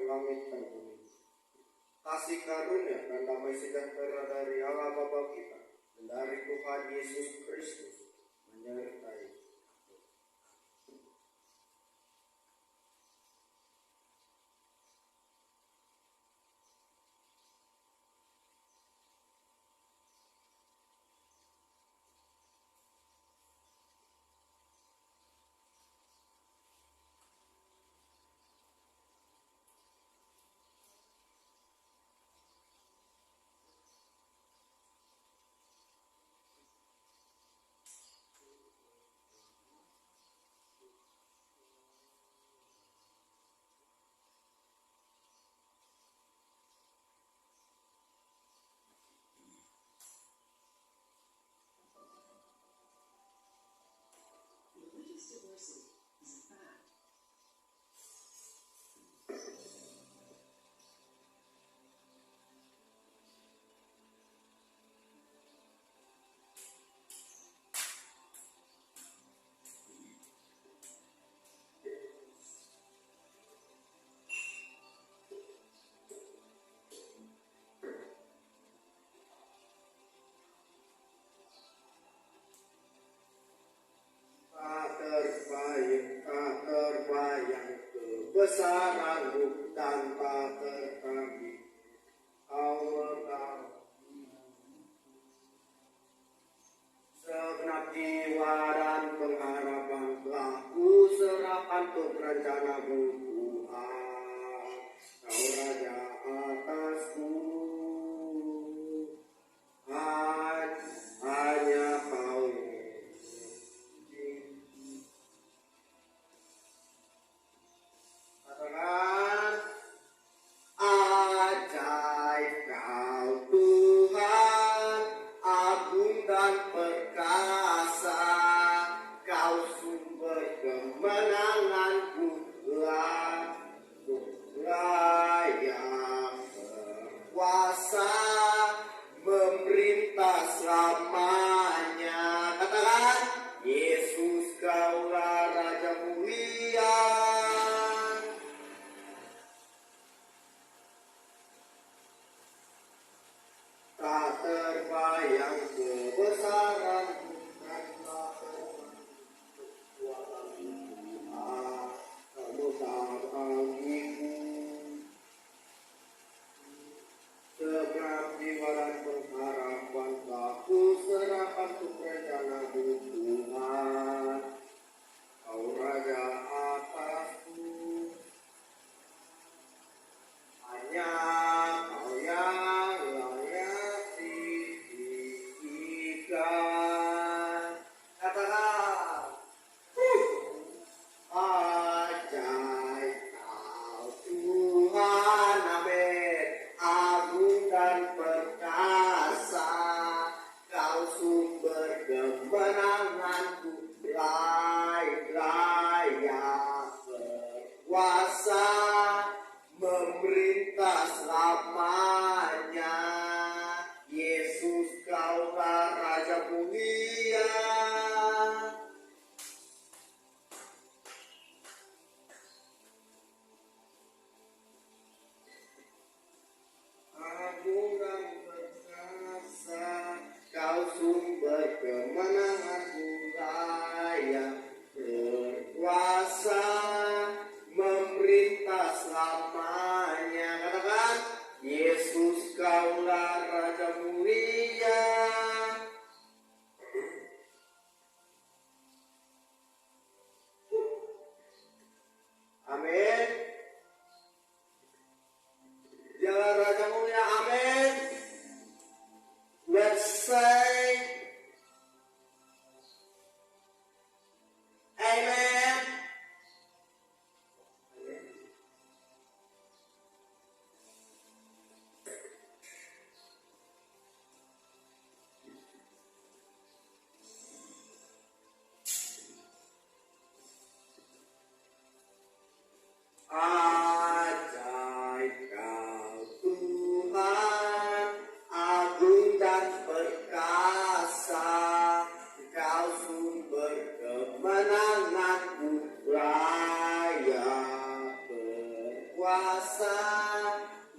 langit dan bumi. Kasih karunia dan damai sejahtera dari Allah Bapa kita dan dari Tuhan Yesus Kristus menyertai.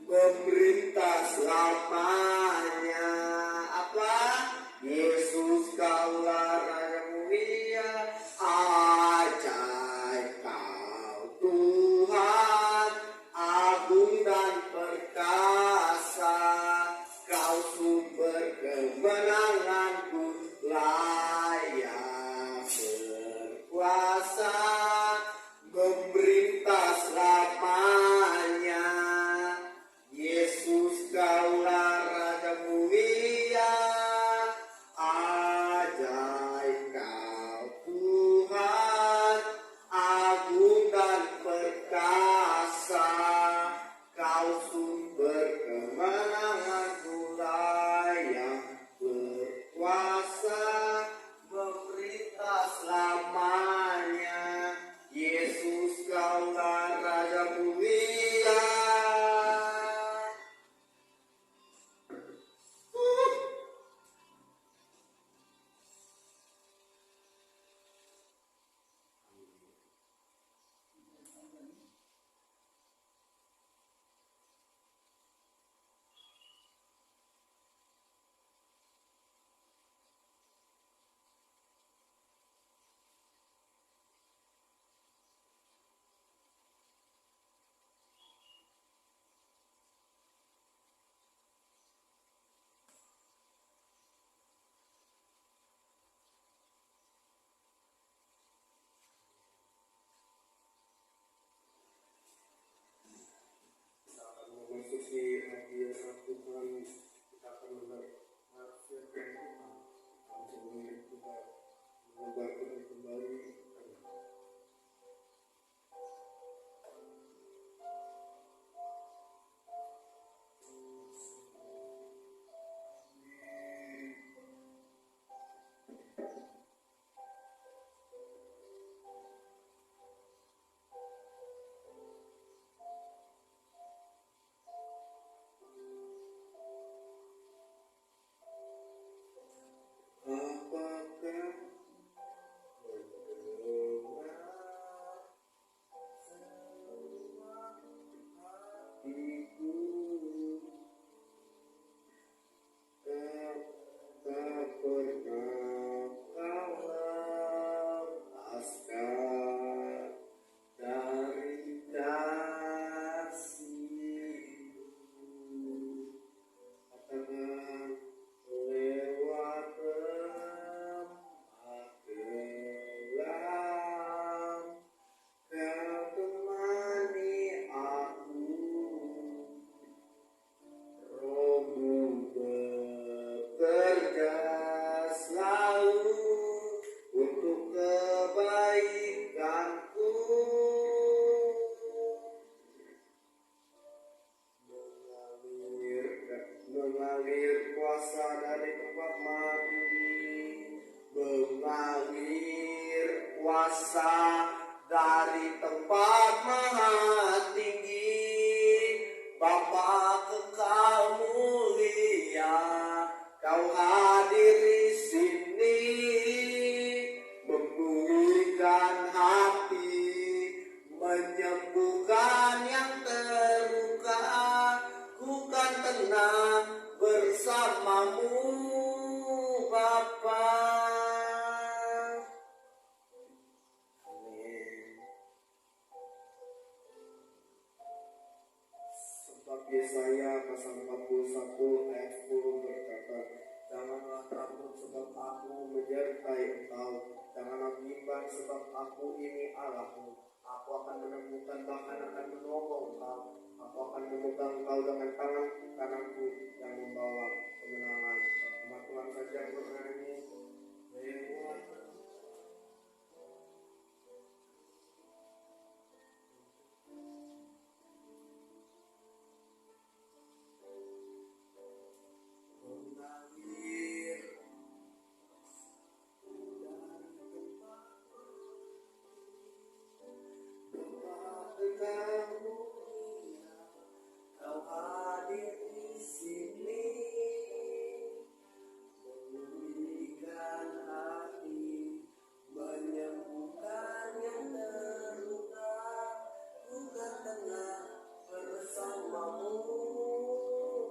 memerintah selamanya. Apa? Yesus kaulah Raja mulia, ajaib kau Tuhan, agung dan perkasa, kau sumber kemenanganku, layak berkuasa, memerintah selamanya. Yesus kaulah Raja mulia, ajaib kau Tuhan, agung dan perkasa, kau sumber kemenanganku, layak berkuasa, memerintah selamanya. Yesus kaulah Raja mulia. Memasuki hadirat Tuhan, kita akan mendengar firman Tuhan. Sebelum kita mengubarkan kembali, apakah mendengar seruan hatiku, tak pernah kau lepaskan dari kasih-Mu. Katakan, lewat tempat gelap, Kau temani aku. Roh-Mu bekerja selalu untuk kebaikanku. Mengalir kuasa dari tempat maha tinggi, mengalir kuasa dari tempat maha tinggi. Bapa kekal mulia, kau hadir di sini, memulihkan hati, menyembuhkan yang terluka. Ku kan tenang bersamamu, Bapa. Amin. Sebab Yesaya pasal 41 ayat 10 berkata, janganlah takut sebab aku menyertai engkau, janganlah bimbang sebab aku ini Allahmu. Aku akan menemukan, bahkan akan menolong engkau. Aku akan memegang engkau dengan tangan kananku yang membawa kemenangan. Umat Tuhan saja bernyanyi, lewat mengalir dari tempat kau hadir di sini, memulihkan hati, bersamamu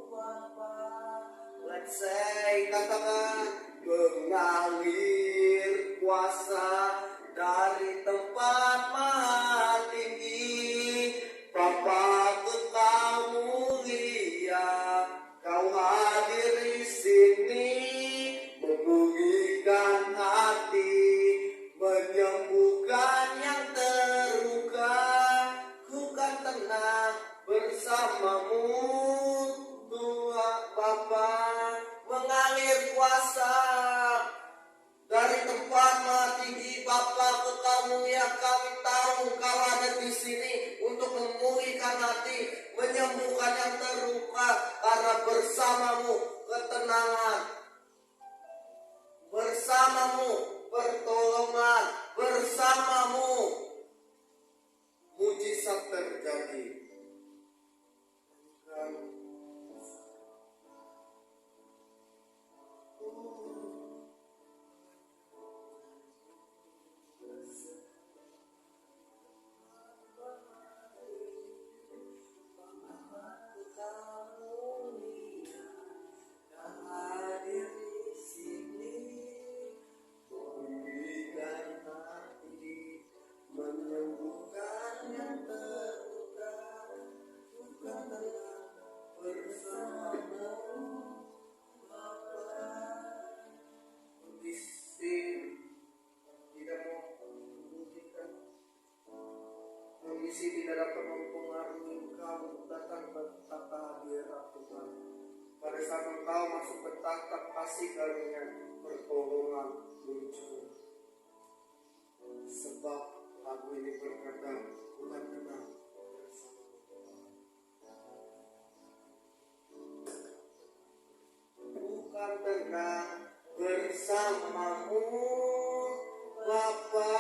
Bapa. Let's say, katakan, mengalir kuasa dari tempat maha tinggi. Bapa, Engkau mulia, Kau hadir di sini, memulihkan hati, menyembuhkan yang terluka. Ku kan tenang bersamamu, Tuhan Bapa. Mengalir kuasa dari tempat maha tinggi, Bapa, Engkau mulia. Kami tahu Engkau ada di sini untuk memulihkan hati, menyembuhkan yang terluka. Karena bersamamu ketenangan, bersamamu pertolongan, bersamamu mujizat terjadi. Kondisi tidak dapat mempengaruhi engkau untuk datang bertata hadirat Tuhan. Pada saat engkau masuk bertata kasih karunia, pertolongan muncul. Sebab lagu ini berkata, bukan tenang bersama bukan tenang bersamamu Bapa.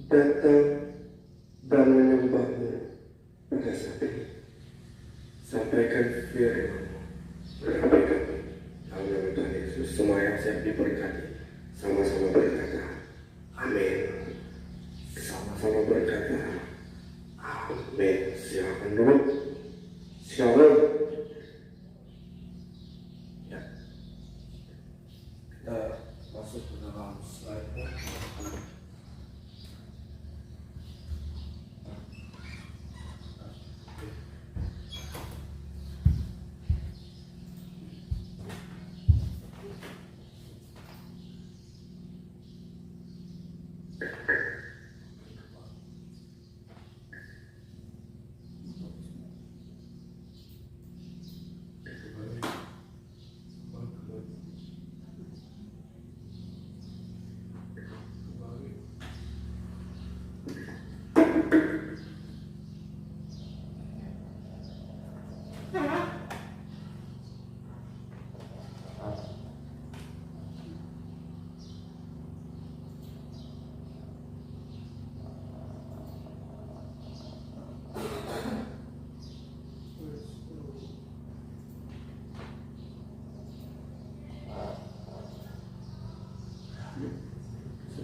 Datang dan menyembahmu pada saat ini. Sampaikan firman-Mu berkati kami. Dalam nama Tuhan Yesus, semua yang siap diberkati, sama-sama berkata, amin. Sama-sama berkata, amin. Silakan duduk. Shalom. Ya. Kita masuk ke dalam slide-nya.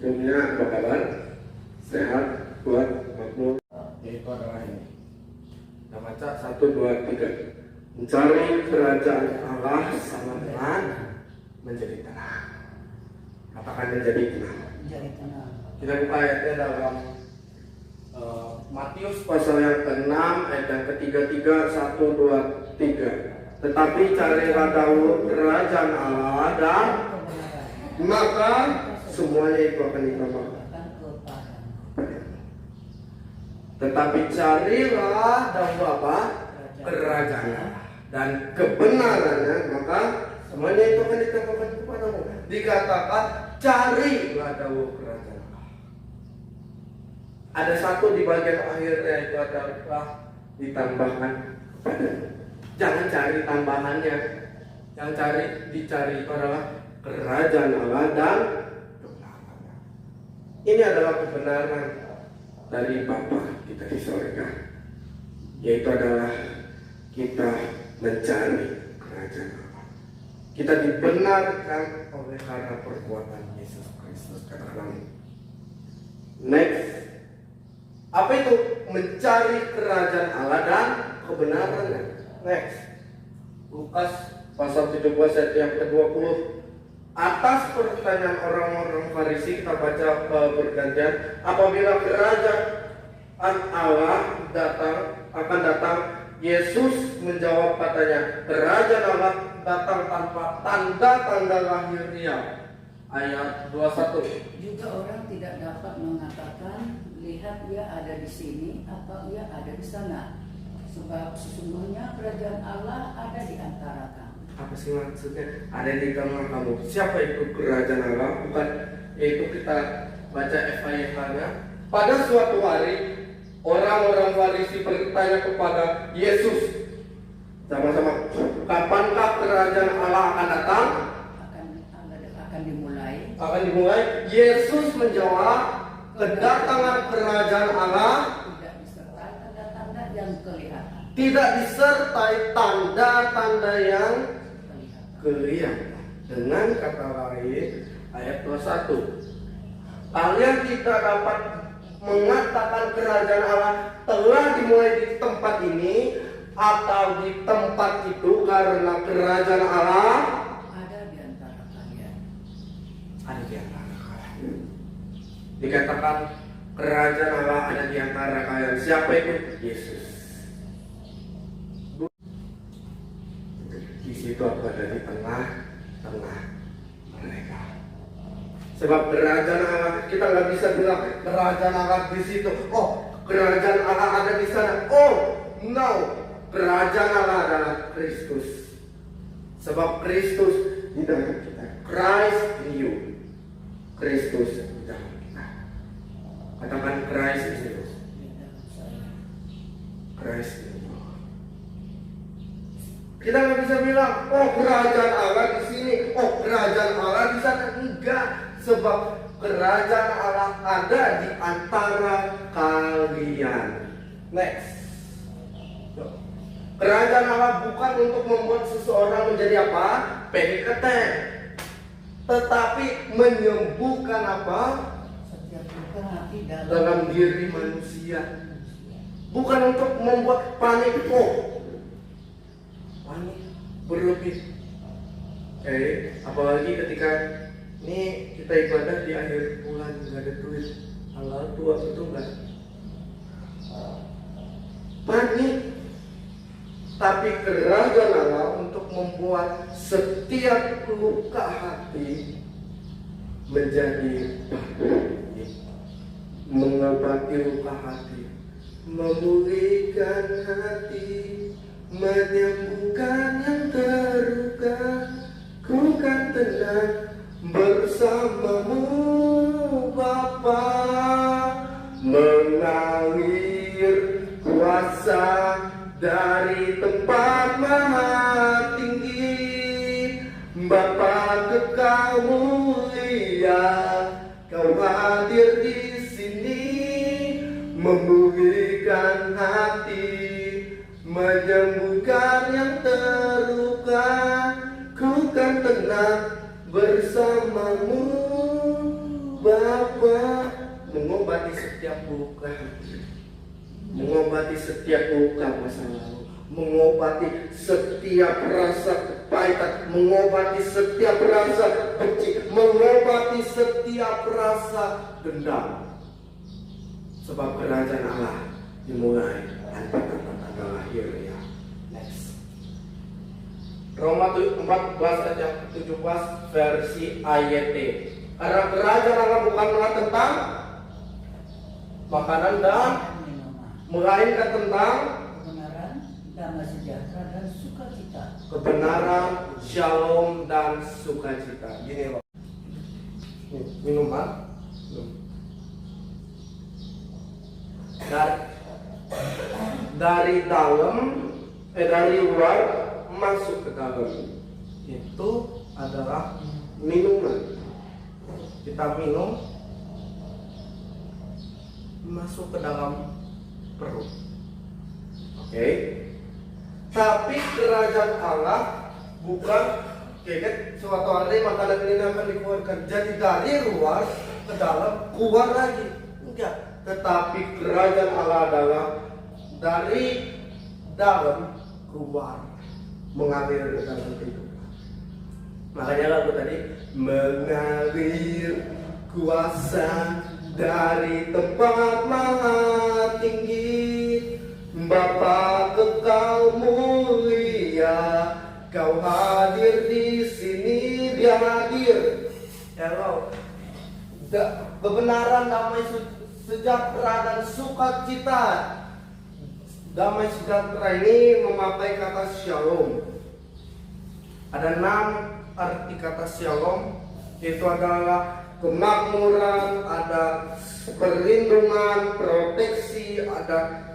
Sebelumnya apa kabar? Sehat, kuat, makmur. Yaitu adalah ini. Kita baca 1, 2, 3. Mencari kerajaan Allah sama dengan menjadi tenang. Katakan menjadi tenang. Kita buka ayatnya dalam Matius pasal yang ke-6 ayat yang ke-33, 1, 2, 3. Tetapi carilah dahulu kerajaan Allah dan maka semuanya itu akan ditambahkan. Tetapi carilah dahulu apa? Kerajaan dan kebenarannya, maka semuanya itu akan ditambahkan kepadamu. Dikatakan carilah dahulu kerajaan. Ada satu di bagian akhirnya itu adalah ditambahkan kepadamu. Jangan cari tambahannya. Yang dicari itu adalah kerajaan Allah dan kebenarannya. Ini adalah kebenaran dari Bapa kita di sorga. yaitu adalah kita mencari kerajaan Allah. Kita dibenarkan oleh karena perbuatan Yesus Kristus. Katakan next. Apa itu mencari kerajaan Allah dan kebenarannya? Next. Lukas pasal 17 ayat yang ke-20. Atas pertanyaan orang-orang Farisi kita baca bergantian. Apabila kerajaan Allah akan datang, Yesus menjawab katanya, kerajaan Allah datang tanpa tanda-tanda lahirnya. Ayat 21. Juga orang tidak dapat mengatakan, lihat ia ada di sini atau ia ada di sana. Sebab sesungguhnya kerajaan Allah ada di antara kamu. Apa sih maksudnya? Ada di tengah kamu. Siapa itu kerajaan Allah? Bukan itu kita baca FIH-nya. Pada suatu hari orang-orang Farisi bertanya kepada Yesus, sama-sama, kapankah kerajaan Allah akan datang? Akan dimulai. Akan dimulai. Yesus menjawab, kedatangan kerajaan Allah tidak disertai tanda-tanda yang kelihatan. Tidak disertai tanda-tanda yang kelihatan. Dengan kata lain, ayat 21, kalian tidak dapat mengatakan kerajaan Allah telah dimulai di tempat ini atau di tempat itu, karena kerajaan Allah ada di antara kalian. Ada di antara kalian. Dikatakan kerajaan Allah ada di antara kalian. Siapa itu? Yesus. Di situ aku ada di tengah-tengah mereka. Sebab kerajaan Allah, kita nggak bisa bilang kerajaan Allah di situ. Oh, kerajaan Allah ada di sana. Oh, no, kerajaan Allah adalah Kristus. Sebab Kristus di dalam kita. Christ in you. Kristus di dalam kita. Katakan Christ in you. Christ in you. Kita nggak bisa bilang, oh kerajaan Allah di sini, oh kerajaan Allah di sana. Enggak, sebab kerajaan Allah ada di antara kalian. Next. Kerajaan Allah bukan untuk membuat seseorang menjadi apa? Peniketek. Tetapi menyembuhkan apa? Setiap luka hati Dalam diri manusia. Bukan untuk membuat panik. Oh, panik berlebih. Apalagi ketika ini kita ibadah di akhir bulan, nggak ada duit. Halal tua itu enggak. Panik. Tapi kerajaan Allah untuk membuat setiap luka hati menjadi baik, mengobati luka hati, memulihkan hati, menyembuhkan yang terluka. Ku kan tenang bersamamu Bapa, mengalir kuasa dari tempat maha tinggi. Bapa kekal mulia, Kau hadir di sini, memulihkan hati, menyembuhkan yang terluka. Ku kan tenang bersamamu Bapa, mengobati setiap luka hati, mengobati setiap luka masa lalu, mengobati setiap rasa kepahitan, mengobati setiap rasa benci, mengobati setiap rasa dendam. Sebab kerajaan Allah dimulai tanpa tanda lahirnya. Next. Roma 14 ayat 17 versi AYT. Karena kerajaan Allah bukanlah tentang makanan dan melainkan tentang kebenaran, damai sejahtera dan sukacita. Kebenaran, shalom dan sukacita. Gini loh. Minuman. Dari dalam, dari luar masuk ke dalam. Itu adalah minuman. Kita minum, masuk ke dalam perut. Oke. Tapi kerajaan Allah bukan kan suatu hari makanan ini akan dikeluarkan. Jadi dari luar ke dalam keluar lagi. Enggak. Tetapi kerajaan Allah adalah dari dalam keluar, mengalir ke dalam kehidupan. Makanya lagu tadi mengalir kuasa dari tempat maha tinggi, Bapa kekal mulia, Kau hadir di sini, Dia hadir. Hello. Kebenaran, damai sejahtera dan sukacita. Damai sejahtera ini memakai kata shalom. Ada 6 arti kata shalom, yaitu adalah kemakmuran, ada perlindungan, proteksi, ada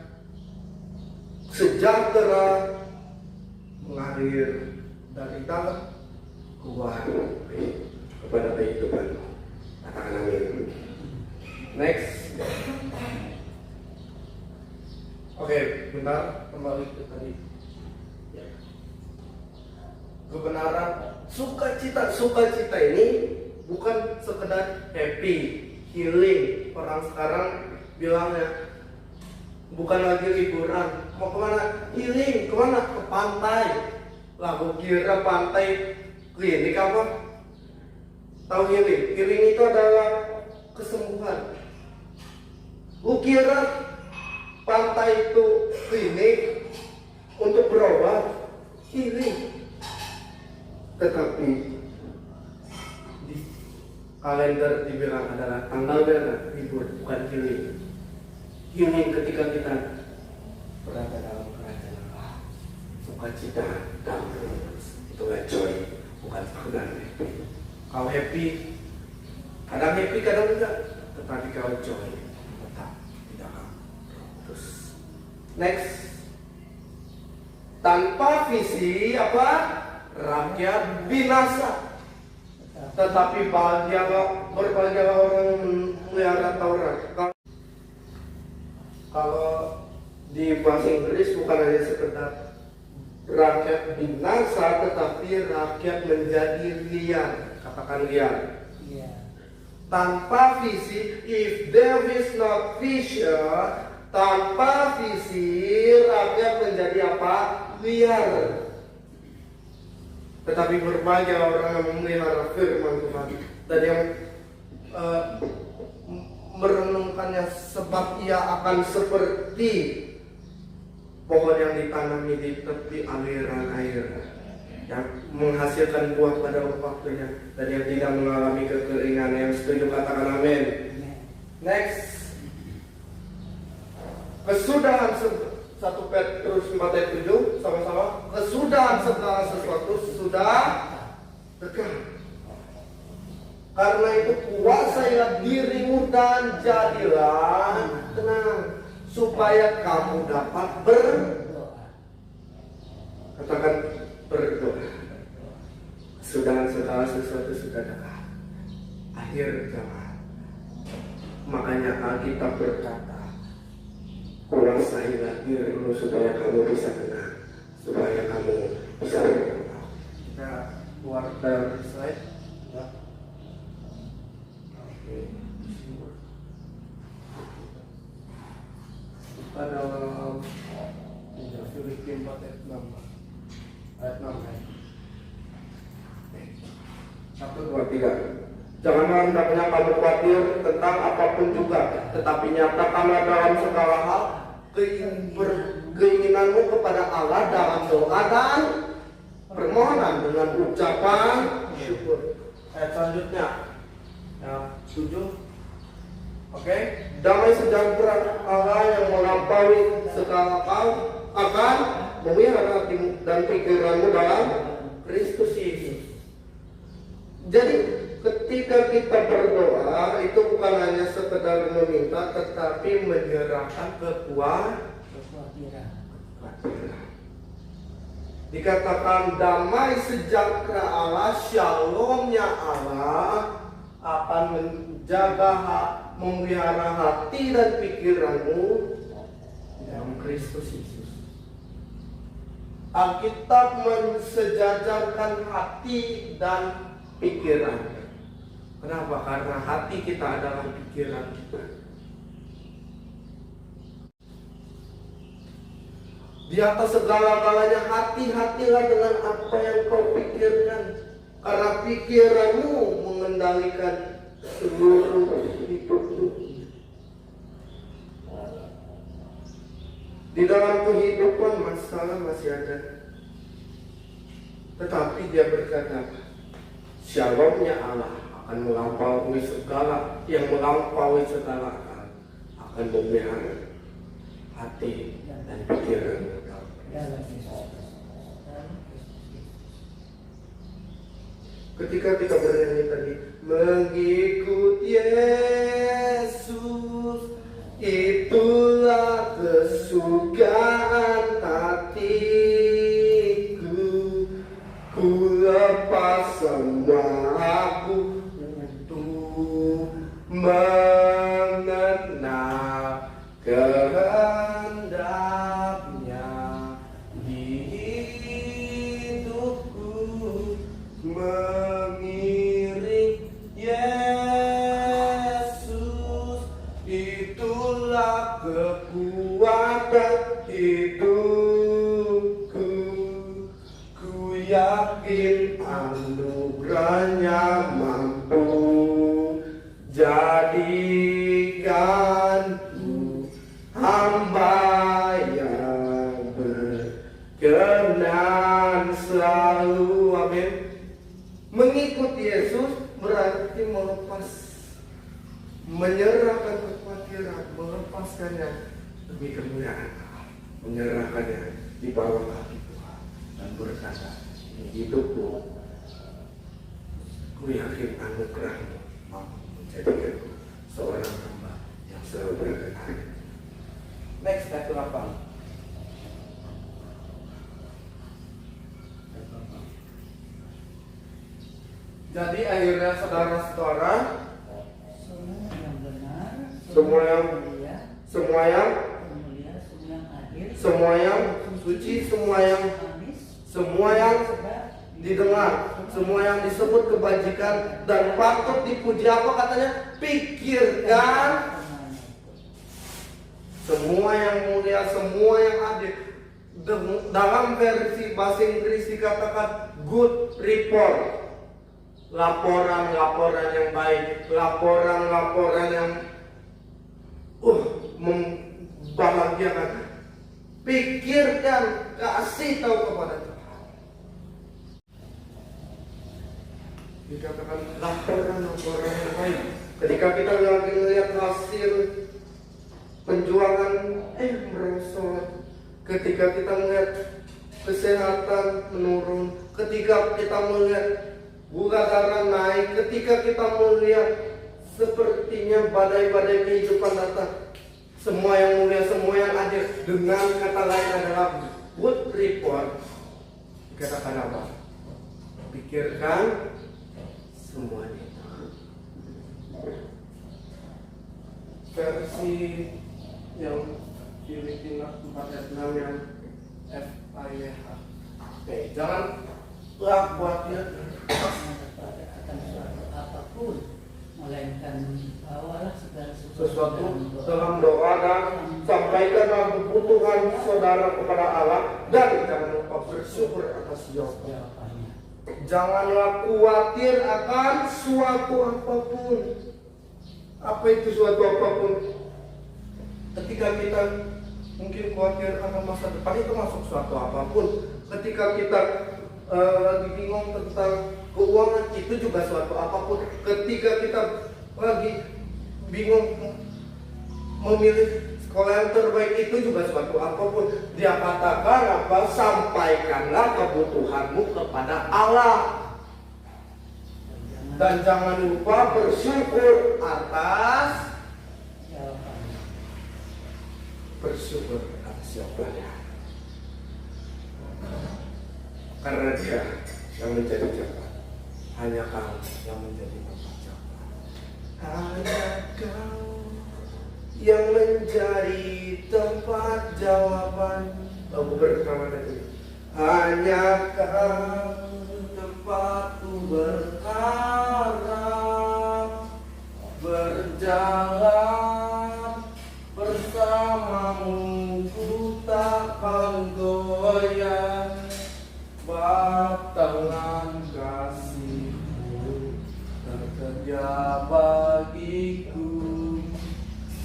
sejahtera, mengalir dari dalam keluar kepada kehidupan. Katakan amin. Next. Oke, bentar, kembali ke tadi. Ya. Kebenaran, sukacita ini bukan sekedar happy, healing. Orang sekarang bilangnya bukan lagi liburan. Mau kemana? Healing, kemana? Ke pantai. Lah, gue kira pantai klinik apa? Tahu healing? Healing itu adalah kesembuhan. Gue kira pantai itu klinik untuk berobat, healing. Tetapi di kalender dibilang adalah tanggal merah, libur, bukan healing. Healing ketika kita berada dalam kerajaan Allah, sukacita, damai, itulah joy, bukan sekedar happy. Kau happy, kadang happy, kadang enggak, tetapi kau joy, tetap di dalam terus. Next, tanpa visi apa? Rakyat binasa. Tetapi berbahagialah orang yang melihara Taurat. Kalau di bahasa Inggris bukan hanya sekedar rakyat binasa, tetapi rakyat menjadi liar. Katakan liar. Tanpa visi, if there is no vision, tanpa visi rakyat menjadi apa? Liar. Tetapi berbahagia orang yang memelihara firman Tuhan dan yang merenungkannya, sebab ia akan seperti pohon yang ditanami di tepi aliran air, yang menghasilkan buah pada waktunya dan yang tidak mengalami kekeringan. Yang setuju katakan amin. Next, kesudahan 1 Petrus 4 ayat 7 sama-sama. Kesudahan segala sesuatu sudah dekat. Karena itu kuasailah dirimu dan jadilah tenang, supaya kamu dapat berdoa. Katakan berdoa. Kesudahan segala sesuatu sudah dekat, akhir zaman. Makanya Alkitab berkata, kuasailah dirimu supaya kamu bisa tenang, supaya kamu bisa berdoa. Kita keluar dari slide. Pada Filipi 4 ayat 6 ayat 6 1, 2, 3. Janganlah hendaknya kamu khawatir tentang apapun juga, tetapi nyatakanlah dalam segala hal keinginanmu kepada Allah dalam doa dan permohonan dengan ucapan syukur. Ayat selanjutnya ya, 7. Oke, damai sejahtera Allah yang melampaui segala hal akan memelihara hatimu dan pikiranmu dalam Kristus Yesus. Jadi ketika kita berdoa itu bukan hanya sekedar meminta, tetapi menyerahkan kekhawatiran. Dikatakan damai sejahtera Allah, shalomnya Allah akan menjaga, memelihara hati dan pikiranmu dalam Kristus Yesus. Alkitab mensejajarkan hati dan pikiran. Kenapa? Karena hati kita adalah pikiran kita. Di atas segala-galanya hati-hatilah dengan apa yang kau pikirkan. Karena pikiranmu mengendalikan seluruh hidupmu. Di dalam kehidupan masalah masih ada. Tetapi dia berkata, Shalomnya Allah akan melampaui segala yang melampaui segala hal, akan memelihara hati dan pikiran kita. Ketika kita bernyanyi tadi, mengikut Yesus, itulah kesukaan hatiku. Ku lepas semua aku untuk mengenal kehendaknya di hidupku, mengiring Yesus, itulah kekuatan hidupku. Ku yakin anugerahnya mampu jadikanku hamba yang berkenan selalu. Amin. Mengikuti Yesus berarti melepas, menyerahkan kekhawatiran, melepaskannya demi kemuliaan Allah, menyerahkannya di bawah kaki Tuhan dan berkata, hidupku, ku yakin anugerahmu mampu menjadikanku seorang hamba yang selalu berkenan. Next, ayat 8. Jadi akhirnya saudara-saudara, Semua yang benar, Semua yang mulia, semua yang mulia, semua yang adil, semua yang suci, semua yang manis, sedap, didengar, semua yang disebut kebajikan dan patut dipuji, apa katanya? Pikirkan semua yang mulia, semua yang adil. Dalam versi bahasa Inggris dikatakan good report. Laporan-laporan yang baik, laporan-laporan yang membahagiakan. Pikirkan, kasih tahu kepada Tuhan. Dikatakan laporan-laporan yang baik. Ketika kita lagi melihat hasil penjualan merosot, ketika kita melihat kesehatan menurun, ketika kita melihat gula darah naik, ketika kita melihat sepertinya badai-badai kehidupan datang, semua yang mulia, semua yang adil, dengan kata lain adalah good report. Dikatakan apa? Pikirkan semuanya. Versi yang Filipina 4:6 yang FIH. Oke, janganlah khawatir akan suatu apapun, melainkan bawalah segala sesuatu dalam doa dan sampaikanlah kebutuhan saudara kepada Allah, dan jangan lupa bersyukur atas jawabannya. Janganlah khawatir akan suatu apapun. Apa itu suatu apapun? Ketika kita mungkin khawatir akan masa depan, itu masuk suatu apapun. Ketika kita lagi bingung tentang keuangan, itu juga suatu apapun. Ketika kita lagi bingung memilih sekolah yang terbaik, itu juga suatu apapun. Dia katakan apa? Sampaikanlah kebutuhanmu kepada Allah, dan jangan lupa bersyukur atas jawabannya. Karena Dia yang menjadi jawaban, hanya Kau yang menjadi tempat jawaban, hanya Kau yang menjadi tempat jawaban. Lagu bersama tadi, Hanyakah tempatku berharap, berjalan bersamamu ku takkan goyah, batangan kasihmu tersedia bagiku,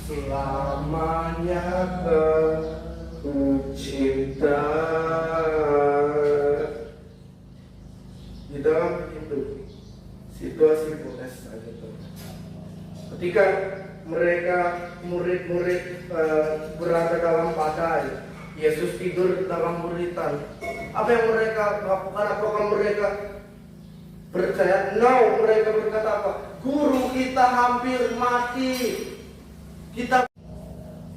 selamanya ku cinta. Di dalam itu situasi protes itu, ketika mereka murid-murid berada dalam badai, Yesus tidur dalam buritan, apa yang mereka lakukan? Apakah mereka percaya? No, mereka berkata apa? Guru, kita hampir mati,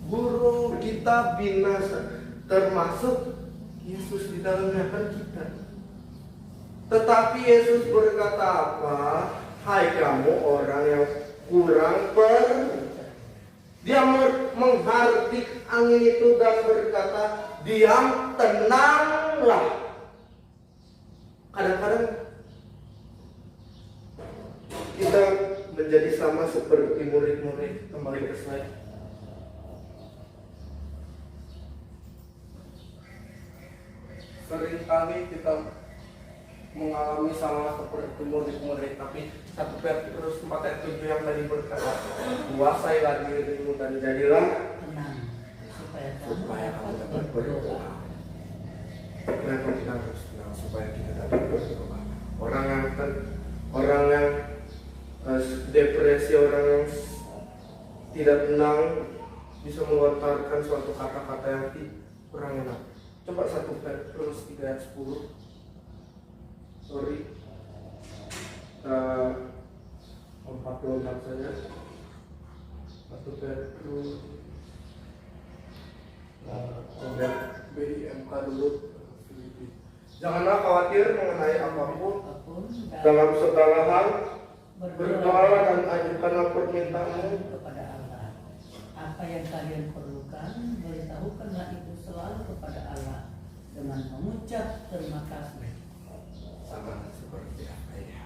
guru kita binasa, termasuk Yesus di dalamnya kan kita. Tetapi Yesus berkata apa? Hai kamu orang yang kurang percaya. Dia menghardik angin itu dan berkata, diam, tenanglah. Kadang-kadang kita menjadi sama seperti murid-murid. Kembali ke slide. Seringkali kita mengalami sama seperti murid-murid, tapi 1 Petrus 4:7 yang tadi berkata, kuasailah dirimu dan jadilah tenang supaya kamu dapat berdoa. Kenapa kita harus tenang? Supaya kita dapat berdoa. Orang yang depresi, orang yang tidak tenang bisa melontarkan suatu kata-kata yang kurang enak. Coba 1 Petrus 3:10. Sorry, 44 saja. 1 Petrus BIMK dulu. Janganlah khawatir mengenai apapun, dalam segala hal berdoalah dan ajukanlah permintaanmu kepada Allah. Apa yang kalian perlukan, beritahukanlah itu selalu kepada Allah dengan mengucap terima kasih. Sama seperti apa ya.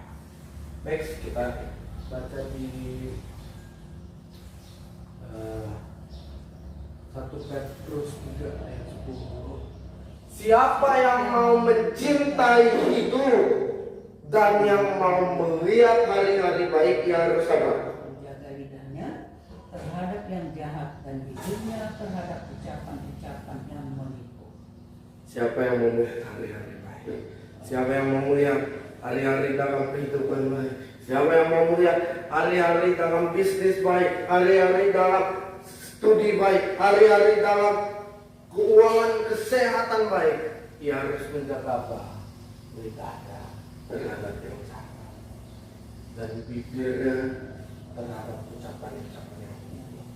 Next kita baca di 1 Petrus 3:10. Siapa yang mau mencintai hidup dan yang mau melihat hari-hari baik, ia harus sabar. Menjaga lidahnya terhadap yang jahat dan hidupnya terhadap ucapan-ucapan yang menipu. Siapa yang mau melihat hari-hari baik? Siapa yang mau melihat hari-hari dalam kehidupan baik? Siapa yang mau melihat hari-hari dalam bisnis baik, hari-hari dalam studi baik, hari-hari dalam keuangan kesehatan baik? Ia harus menjaga apa? Beribadah terhadap yang salah, dan bibirnya terhadap ucapan-ucapan yang baik.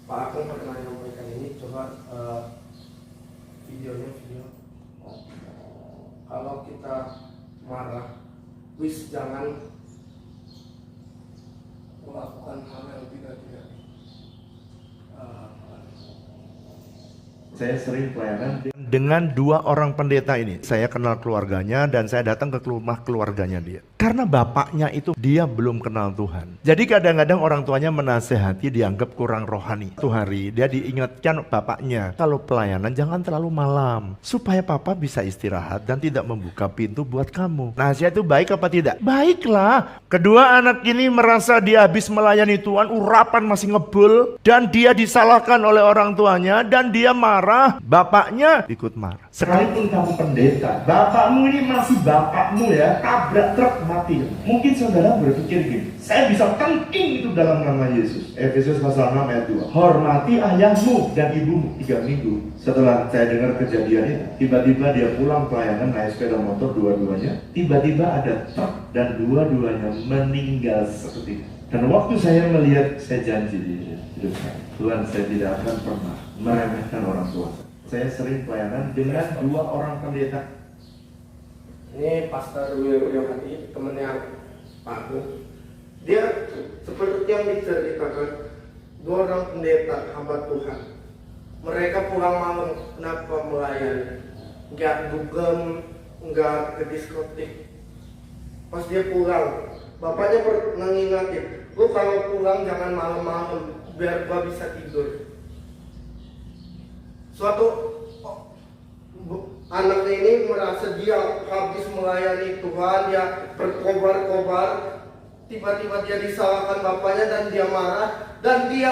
Pak Agung pernah menyampaikan ini. Coba video. Kalau kita marah, jangan melakukan hal yang tidak. Saya sering pelayanan dengan 2 orang pendeta ini. Saya kenal keluarganya dan saya datang ke rumah keluarganya dia. Karena bapaknya itu dia belum kenal Tuhan. Jadi kadang-kadang orang tuanya menasehati dianggap kurang rohani. Satu hari dia diingatkan bapaknya, kalau pelayanan jangan terlalu malam, supaya papa bisa istirahat dan tidak membuka pintu buat kamu. Nasihat itu baik apa tidak? Baiklah. Kedua anak ini merasa dia habis melayani Tuhan, urapan masih ngebul, dan dia disalahkan oleh orang tuanya dan dia marah. Bapaknya ikut marah. Sekalipun kamu pendeta, bapakmu ini masih bapakmu ya, tabrak truk mati. Mungkin saudara berpikir gini, saya bisa kencing itu dalam nama Yesus. Efesus pasal 6 ayat 2. Hormati ayahmu dan ibumu. 3 minggu setelah saya dengar kejadian itu, tiba-tiba dia pulang pelayanan naik sepeda motor dua-duanya. Tiba-tiba ada truk dan dua-duanya meninggal seketika. Dan waktu saya melihat, saya janji di hidup saya, Tuhan, saya tidak akan pernah meremehkan orang tua. Saya sering pelayanan dengan 2 orang pendeta. Ini Pastor Yohani, temannya Pak Agung. Dia seperti yang diceritakan, 2 orang pendeta hamba Tuhan. Mereka pulang malam, kenapa melayani? nggak dugem, nggak ke diskotik. Pas dia pulang, bapaknya pernah ngingatin, lu kalau pulang jangan malam-malam biar gua bisa tidur. Suatu anaknya ini merasa dia habis melayani Tuhan, dia berkobar-kobar, tiba-tiba dia disalahkan bapaknya dan dia marah, dan dia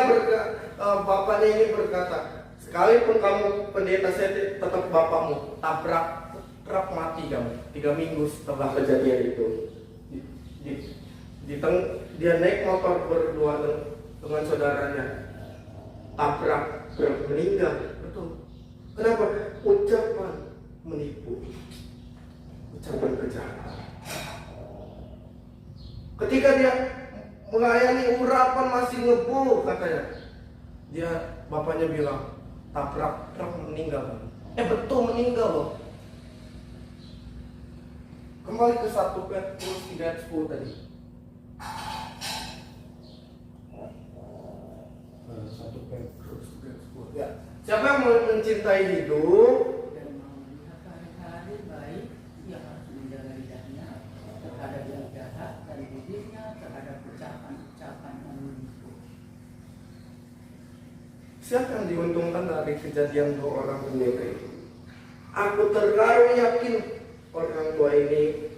bapaknya ini berkata, sekalipun kamu pendeta, saya tetap bapakmu, tabrak truk, mati kamu. 3 minggu setelah kejadian itu, dia naik motor berdua dengan saudaranya, tabrak truk, meninggal. Betul. Kenapa? Ucapan menipu, ucapan kejahatan. Ketika dia melayani urapan masih ngebul katanya, bapaknya bilang tabrak truk, meninggal. Betul, meninggal loh. Kembali ke 1 Petrus 3 ayat 10 tadi. 1 Petrus 3 ayat 10. Ya. Siapa yang mencintai hidup dan mau melihat hari-hari baik, ia harus menjaga lidahnya terhadap yang jahat dan bibirnya terhadap ucapan-ucapan yang menipu. Siapa yang diuntungkan dari kejadian 2 orang pendeta itu? Aku terlalu yakin orang tua ini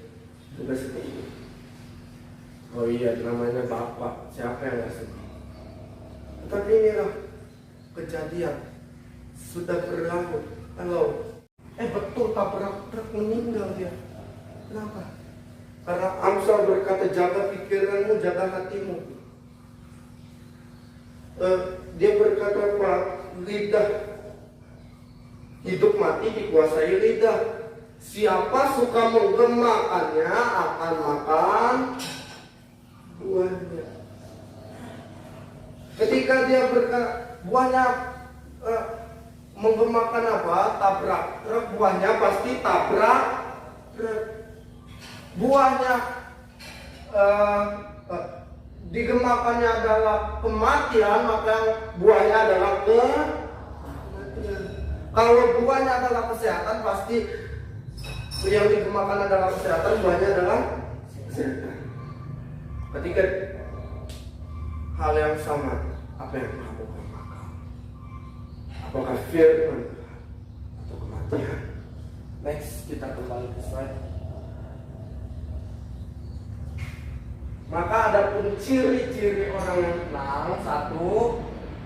juga sedih. Oh iya, namanya bapak, siapa yang gak sedih? Tetapi inilah kejadian sudah berlalu. Betul, tabrak truk, meninggal dia. Kenapa? Karena Amsal berkata, jaga pikiranmu, jaga hatimu. Dia berkata apa? Lidah, hidup mati dikuasai lidah. Siapa suka menggemakannya akan makan buahnya. Ketika dia berkata buahnya menggemakan apa? Tabrak truk, buahnya pasti tabrak truk. Buahnya digemakannya adalah kematian, maka buahnya adalah kematian. Kalau buahnya adalah kesehatan, pasti yang digemakan adalah kesehatan, buahnya adalah kesehatan. Ketika hal yang sama, apa yang kamu makan? Apakah firman atau kematian? Next, kita kembali ke slide. Maka ada pun ciri-ciri orang yang tenang. 1,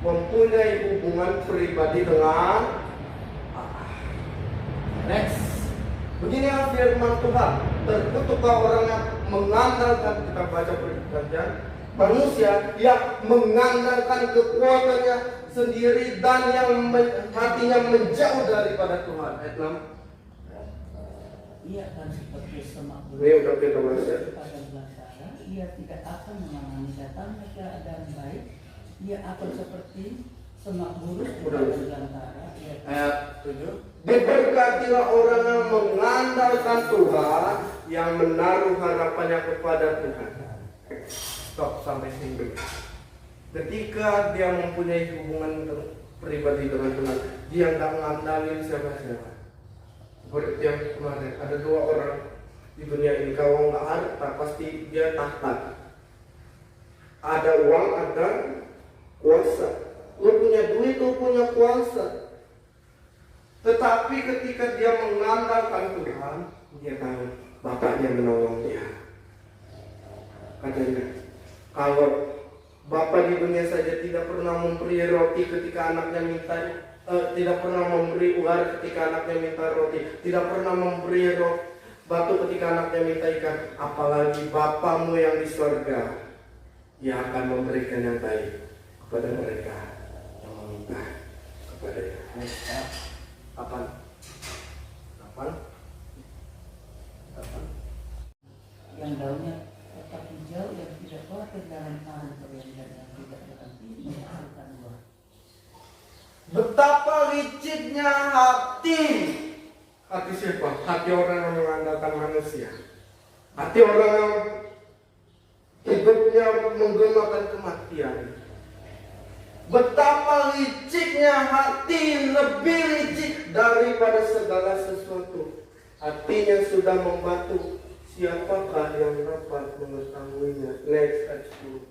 mempunyai hubungan pribadi dengan Allah. Next, beginilah firman Tuhan. Terkutuklah orang yang mengandalkan, kita baca perjanjian, manusia yang mengandalkan kekuatannya sendiri dan yang hatinya menjauh daripada Tuhan. Ayat 6. Ia akan seperti semak Ini udah kita baca. pada belantara, ia tidak akan mengalami datangnya keadaan baik. Ia akan seperti semak buruk pada belantara. Ayat 7. Diberkatilah orang yang mengandalkan Tuhan, yang menaruh harapannya kepada Tuhan. Stop sampai sini. Ketika dia mempunyai hubungan pribadi dengan Tuhan, dia nggak ngandalin siapa-siapa. Seperti yang kemarin, ada 2 orang di dunia ini, kalau nggak harta pasti dia tahta. Ada uang, ada kuasa. Lu punya duit, lu punya kuasa. Tetapi ketika dia mengandalkan Tuhan, dia tahu bapaknya menolong dia. Katanya, kalau bapak di dunia saja tidak pernah memberi roti ketika anaknya minta, tidak pernah memberi ular ketika anaknya minta roti, tidak pernah memberi batu ketika anaknya minta ikan, apalagi bapamu yang di surga, ia akan memberikan yang baik kepada mereka yang meminta kepadanya. Kapan? Yang daunnya tetap hijau, yang tidak khawatir dalam tangan kering dan yang tidak berhenti menghasilkan buah. Betapa liciknya hati. Hati siapa? Hati orang yang mengandalkan manusia. Hati orang yang hidupnya menggemakan kematian. Betapa liciknya hati, lebih licik daripada segala sesuatu. Hatinya sudah membatu, siapakah yang dapat mengetahuinya? Next, ayat 10.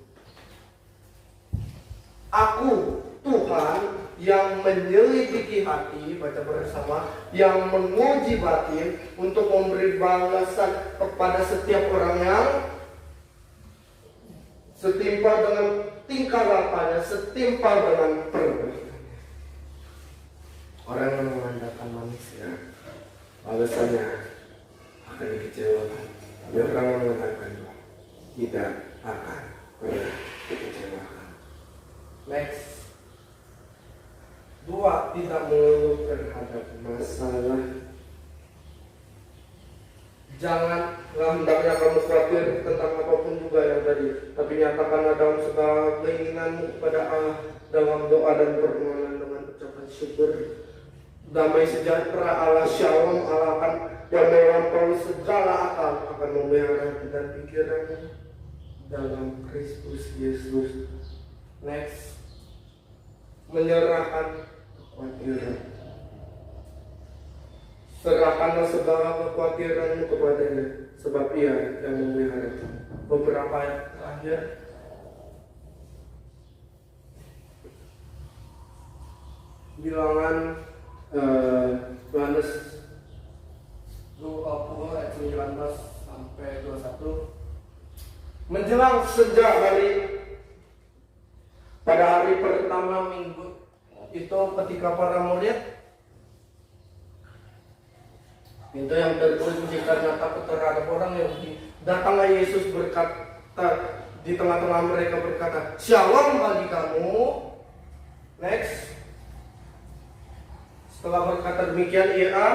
Aku, Tuhan, yang menyelidiki hati, baca bersama, yang menguji batin untuk memberi balasan kepada setiap orang yang setimpal dengan tingkah lakunya, setimpal dengan perbuatannya. Orang yang mengandalkan manusia, balasannya akan dikecewakan. Tapi orang yang mengandalkan Tuhan tidak akan pernah dikecewakan. Next. 2. Tidak mengeluh terhadap masalah. Janganlah hendaknya kamu khawatir tentang apapun juga yang tadi, tapi nyatakanlah dalam segala keinginanmu kepada Allah dalam doa dan permohonan dengan ucapan syukur. Damai sejahtera Allah Shalom Allah akan yang melampaui segala akal akan memelihara hati dan pikiranmu dalam Kristus Yesus. Next. Menyerahkan kekhawatiran. Serahkanlah segala kekhawatiranmu kepadanya, sebab Ia yang memelihara. Beberapa ayat terakhir. Bilangan Yohanes 20 ayat 19 sampai 21. Menjelang sejak pada hari pertama minggu itu, ketika para murid, itu yang terkunci karena takut terhadap orang Yahudi, datanglah Yesus berkata di tengah-tengah mereka berkata, Shalom bagi kamu. Next. Setelah berkata demikian, ia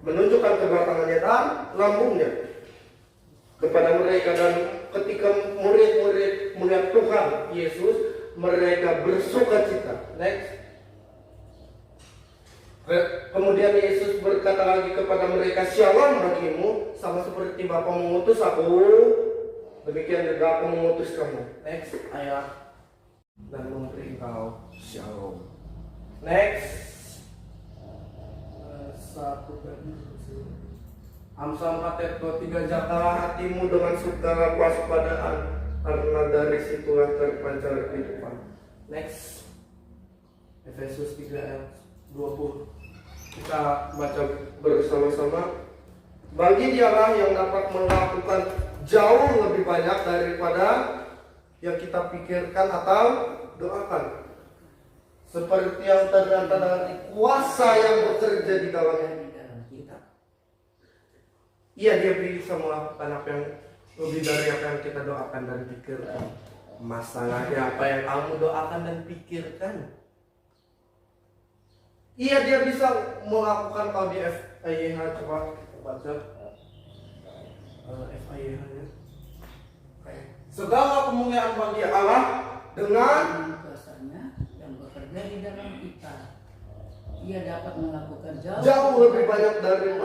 menunjukkan kedua tangannya dan lambungnya kepada mereka, dan ketika murid-murid melihat Tuhan Yesus, mereka bersuka cita. Next. Kemudian Yesus berkata lagi kepada mereka, Shalom bagimu, sama seperti Bapa mengutus aku, demikian juga aku mengutus kamu. Next ayat. Dan memberi engkau shalom. Next. Amsal 4 ayat 23, jagalah hatimu dengan segala kewaspadaan, karena dari situlah terpancar kehidupan. Next. Efesus 3 ayat 20. Kita baca bersama-sama. Bagi Dialah yang dapat melakukan jauh lebih banyak daripada yang kita pikirkan atau doakan, seperti yang ternyata dari kuasa yang bekerja di dalam kita. Iya, Dia bisa melakukan apa yang lebih dari apa yang kita doakan dan pikirkan. Masalahnya apa yang kamu doakan dan pikirkan? Iya, Dia bisa melakukan. Kalau di FIYH, coba kita baca FIYH nya. Segala kemuliaan bagi Allah dengan kuasanya yang bekerja di dalam kita. Ia dapat melakukan jauh lebih banyak dari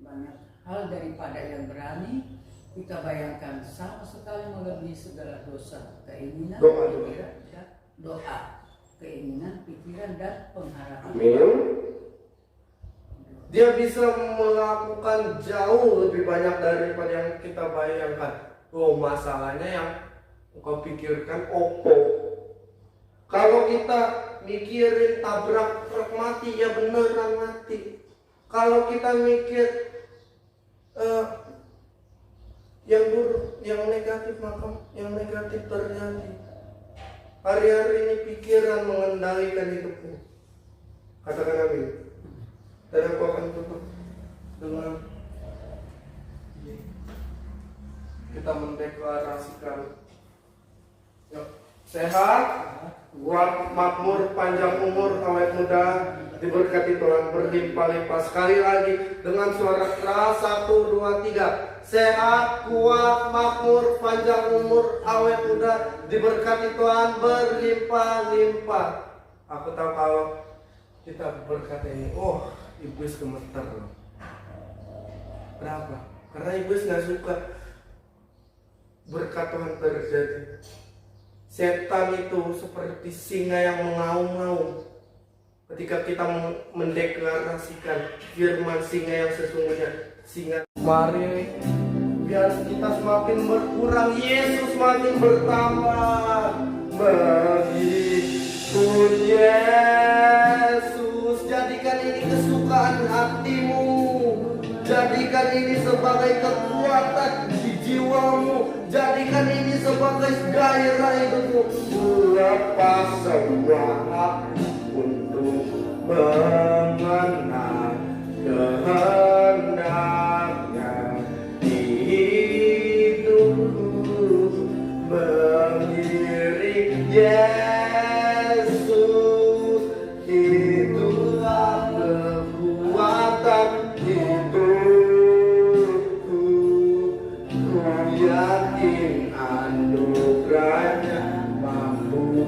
banyak hal daripada yang berani kita bayangkan, sama sekali melebihi segala dosa, keinginan, pikiran, dan doa. Keinginan, pikiran, dan pengharapan. Amin. Dia bisa melakukan jauh lebih banyak daripada yang kita bayangkan. Oh, masalahnya yang kau pikirkan opo. Kalau kita mikirin tabrak truk mati, ya beneran mati. Kalau kita mikir yang buruk, yang negatif, maka yang negatif terjadi. Hari-hari ini pikiran mengendalikan hidupmu. Katakan amin. Dan aku akan tutup dengan kita mendeklarasikan sehat, kuat, makmur, panjang umur, awet muda, diberkati Tuhan berlimpah-limpah. Sekali lagi dengan suara keras, 1, 2, 3. Sehat, kuat, makmur, panjang umur, awet muda, diberkati Tuhan berlimpah-limpah. Aku tahu kalau kita berkata ini, oh, iblis gemeter loh. Kenapa? Karena iblis gak suka berkat Tuhan terjadi. Setan itu seperti singa yang mengaum-ngaum. Ketika kita mendeklarasikan firman singa yang sesungguhnya, singa. Mari biar kita semakin berkurang, Yesus semakin bertambah. Mengikut Yesus, jadikan ini kesukaan hatimu, jadikan ini sebagai kekuatan di jiwamu, jadikan ini sebagai gairah hidupmu. Lepas semua hak untuk mengenal kehendaknya di hidupku, mengiring Yesus, itulah kekuatan hidupku. Ku yakin anugerahnya mampu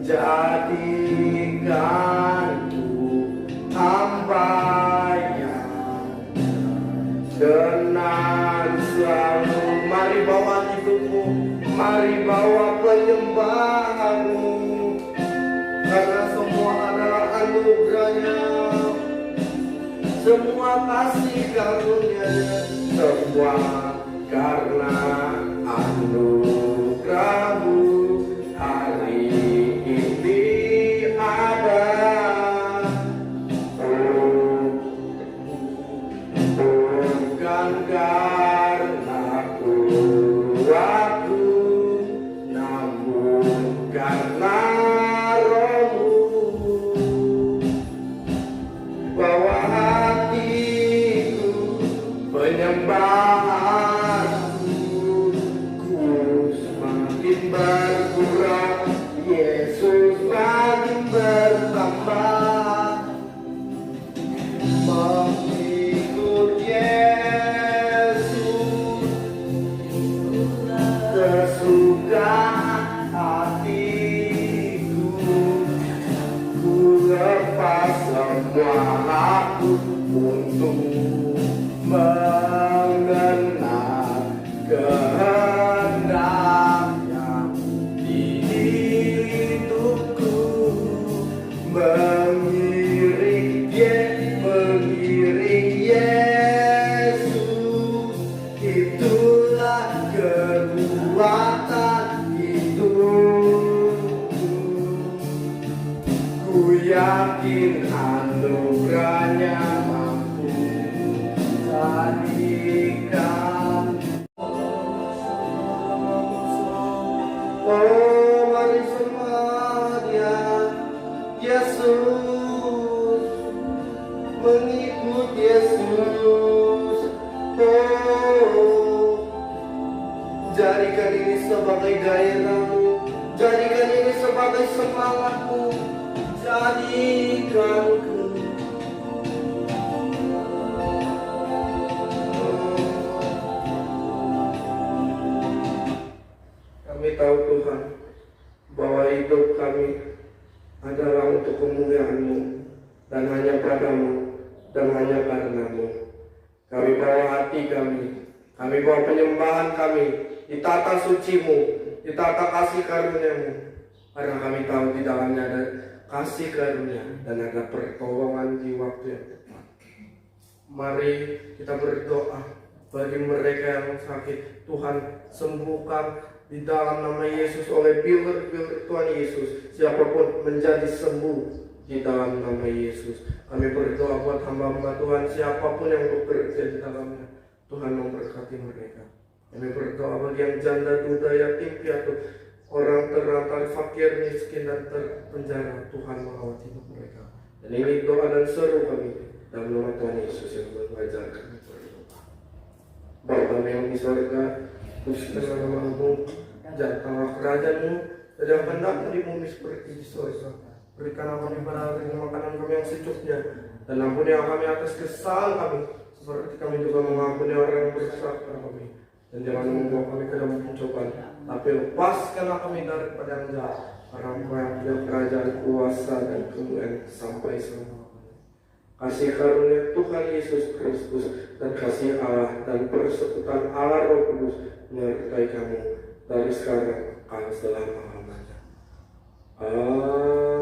jadikanku hamba-Nya dengan selalu. Mari bawa hidupmu, mari bawa penyembahanmu, karena semua adalah anugerahnya, semua kasih karunia-Nya, semua karena anugerahmu hari ini ada. Bukan karena kuatku, namun karena Roh-Mu. Bawa hatiku, penyembahanku, ku semakin berkurang, Yesus makin bertambah. Mengikut Yesus, kesukaan hatiku, ku lepas semua aku untuk mengenal kehendaknya di hidupku, mengiring Yesus, itulah kekuatan hidupku. Ku yakin anugerahnya mampu jadikan. Oh, mari semuanya, Yesus, mengikut Yesus. Oh, jadikan ini sebagai gairahmu, jadikan ini sebagai semangatmu, jadikanku. Kami tahu Tuhan bahwa hidup kami adalah untuk kemuliaan-Mu dan hanya padamu dan hanya karena-Mu. Kami bawa hati kami bawa penyembahan kami, ditata suci-Mu, ditata kasih karunia-Mu, karena kami tahu di dalamnya ada kasih karunia dan ada pertolongan di waktu yang tepat. Mari kita berdoa bagi mereka yang sakit. Tuhan, sembuhkan di dalam nama Yesus, oleh biler-biler Tuhan Yesus, siapapun menjadi sembuh di dalam nama Yesus. Kami berdoa buat hamba-hamba Tuhan, siapapun yang bekerja di dalamnya, Tuhan memberkati mereka. Kami berdoa bagi yang janda, duda, yatim piatu, orang terlantar, fakir, miskin, dan terpenjara, Tuhan merawat hidup mereka. Dan ini doa dan seru kami dalam nama Tuhan Yesus yang mengajar kami berdoa. Bapa kami yang di surga, kuduskanlah nama-Mu, datanglah kerajaan-Mu, dan hendaknya di bumi seperti di surga. Berikanlah kami pada hari ini makanan kami yang secukupnya, dan ampunilah kami atas kesalahan kami, seperti kami juga mengampuni orang yang bersalah kepada kami. Dan jangan membawa kami ke dalam pencobaan, tapi lepaskanlah kami daripada yang jahat, karena Engkau yang punya kerajaan, kuasa, dan kemuliaan sampai selama-lamanya. Kasih karunia Tuhan Yesus Kristus dan kasih Allah dan persekutuan Allah Roh Kudus menyertai kamu dari sekarang, akan selamanya. Amin.